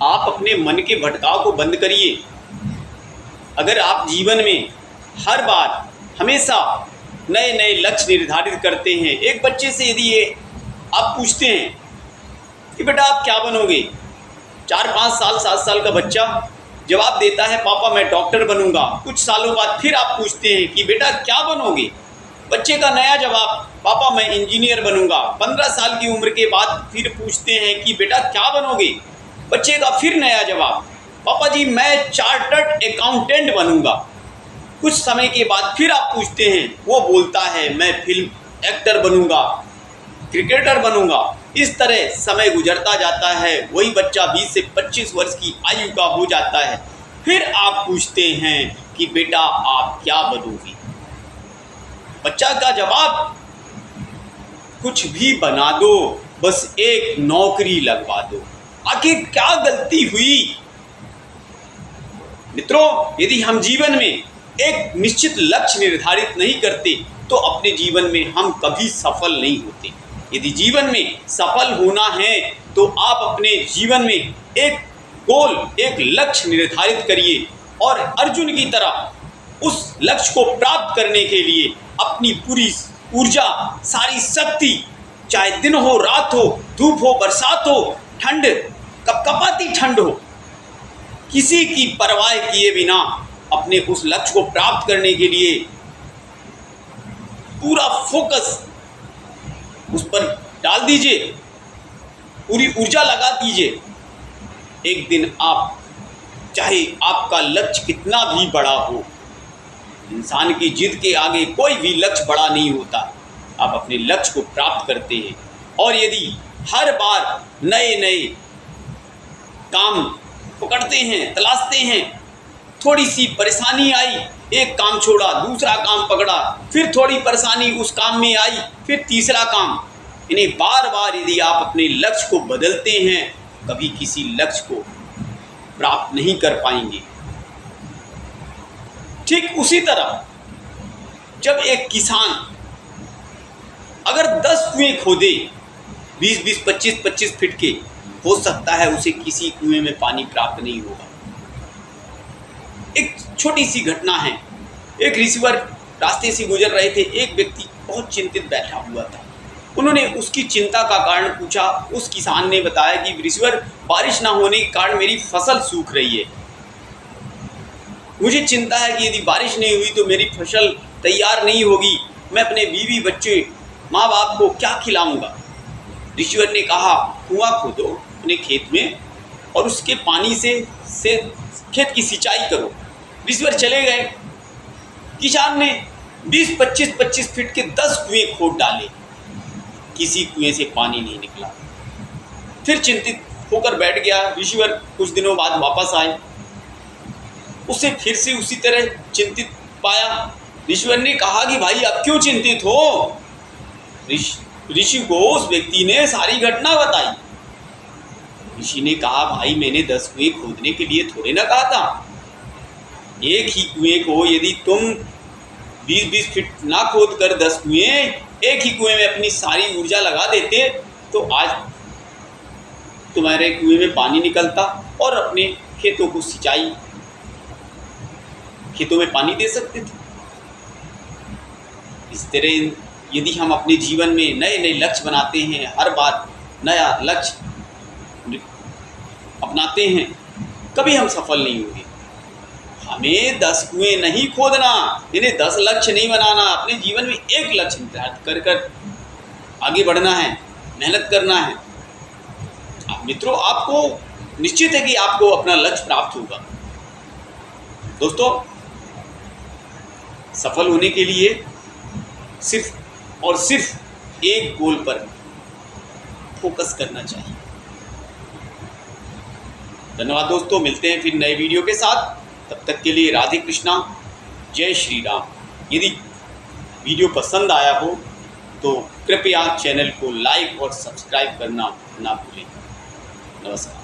आप अपने मन के भटकाव को बंद करिए। अगर आप जीवन में हर बार हमेशा नए नए लक्ष्य निर्धारित करते हैं, एक बच्चे से यदि ये आप पूछते हैं कि बेटा आप क्या बनोगे, 4-5 साल 7 साल का बच्चा जवाब देता है पापा मैं डॉक्टर बनूंगा। कुछ सालों बाद फिर आप पूछते हैं कि बेटा क्या बनोगे, बच्चे का नया जवाब पापा मैं इंजीनियर बनूंगा। 15 साल की उम्र के बाद फिर पूछते हैं कि बेटा क्या बनोगे, बच्चे का फिर नया जवाब पापा जी मैं चार्टर्ड अकाउंटेंट बनूंगा। कुछ समय के बाद फिर आप पूछते हैं, वो बोलता है मैं फिल्म एक्टर बनूंगा, क्रिकेटर बनूंगा। इस तरह समय गुजरता जाता है, वही बच्चा 20 से 25 वर्ष की आयु का हो जाता है। फिर आप पूछते हैं कि बेटा आप क्या बनोगे, बच्चा का जवाब कुछ भी बना दो, बस एक नौकरी लगवा दो। आखिर क्या गलती हुई? मित्रों, यदि हम जीवन में एक निश्चित लक्ष्य निर्धारित नहीं करते तो अपने जीवन में हम कभी सफल नहीं होते। यदि जीवन में सफल होना है तो आप अपने जीवन में एक गोल, एक लक्ष्य निर्धारित करिए और अर्जुन की तरह उस लक्ष्य को प्राप्त करने के लिए अपनी पूरी ऊर्जा, सारी शक्ति, चाहे दिन हो रात हो, धूप हो बरसात हो, ठंड कपकपाती ठंड हो, किसी की परवाह किए बिना अपने उस लक्ष्य को प्राप्त करने के लिए पूरा फोकस उस पर डाल दीजिए, पूरी ऊर्जा लगा दीजिए। एक दिन आप, चाहे आपका लक्ष्य कितना भी बड़ा हो, इंसान की जिद के आगे कोई भी लक्ष्य बड़ा नहीं होता। आप अपने लक्ष्य को प्राप्त करते हैं और यदि हर बार नए नए काम पकड़ते हैं, तलाशते हैं, थोड़ी सी परेशानी आई, एक काम छोड़ा, दूसरा काम पकड़ा, फिर थोड़ी परेशानी उस काम में आई, फिर तीसरा काम, इन्हें बार बार यदि आप अपने लक्ष्य को बदलते हैं, कभी किसी लक्ष्य को प्राप्त नहीं कर पाएंगे। ठीक उसी तरह जब एक किसान अगर 10 कुएं खोदे, 20-20, 25-25 फीट के, हो सकता है उसे किसी कुएं में पानी प्राप्त नहीं होगा। एक छोटी सी घटना है, एक रिसीवर रास्ते से गुजर रहे थे, एक व्यक्ति बहुत चिंतित बैठा हुआ था। उन्होंने उसकी चिंता का कारण पूछा। उस किसान ने बताया कि रिसीवर बारिश ना होने के कारण मेरी फसल सूख रही है, मुझे चिंता है कि यदि बारिश नहीं हुई तो मेरी फसल तैयार नहीं होगी, मैं अपने बीवी बच्चे माँ बाप को क्या खिलाऊंगा। रिसीवर ने कहा कुआं खोदो अपने खेत में और उसके पानी से खेत की सिंचाई करो। रिसीवर चले गए। किसान ने 20-25 फीट के 10 कुएं खोद डाले, किसी कुएं से पानी नहीं निकला। फिर चिंतित होकर बैठ गया। रिसीवर कुछ दिनों बाद वापस आए, उसे फिर से उसी तरह चिंतित पाया। रिसीवर ने कहा कि भाई अब क्यों चिंतित हो? ऋषि को उस व्यक्ति ने सारी घटना बताई। ऋषि ने कहा भाई मैंने 10 कुएं खोदने के लिए थोड़े ना कहा था, एक ही कुएं को यदि तुम 20-20 फीट ना खोद कर 10 कुएं, एक ही कुएं में अपनी सारी ऊर्जा लगा देते तो आज तुम्हारे कुएं में पानी निकलता और अपने खेतों को सिंचाई, खेतों में पानी दे सकते थे। इस तरह यदि हम अपने जीवन में नए नए लक्ष्य बनाते हैं, हर बार नया लक्ष्य अपनाते हैं, कभी हम सफल नहीं होंगे। हमें 10 कुएं नहीं खोदना, इन्हें 10 लक्ष्य नहीं बनाना, अपने जीवन में एक लक्ष्य निर्धारित कर आगे बढ़ना है, मेहनत करना है। मित्रों, आपको निश्चित है कि आपको अपना लक्ष्य प्राप्त होगा। दोस्तों, सफल होने के लिए सिर्फ और सिर्फ एक गोल पर फोकस करना चाहिए। धन्यवाद दोस्तों, मिलते हैं फिर नए वीडियो के साथ। तब तक के लिए राधे कृष्णा, जय श्री राम। यदि वीडियो पसंद आया हो तो कृपया चैनल को लाइक और सब्सक्राइब करना ना भूलें। नमस्कार।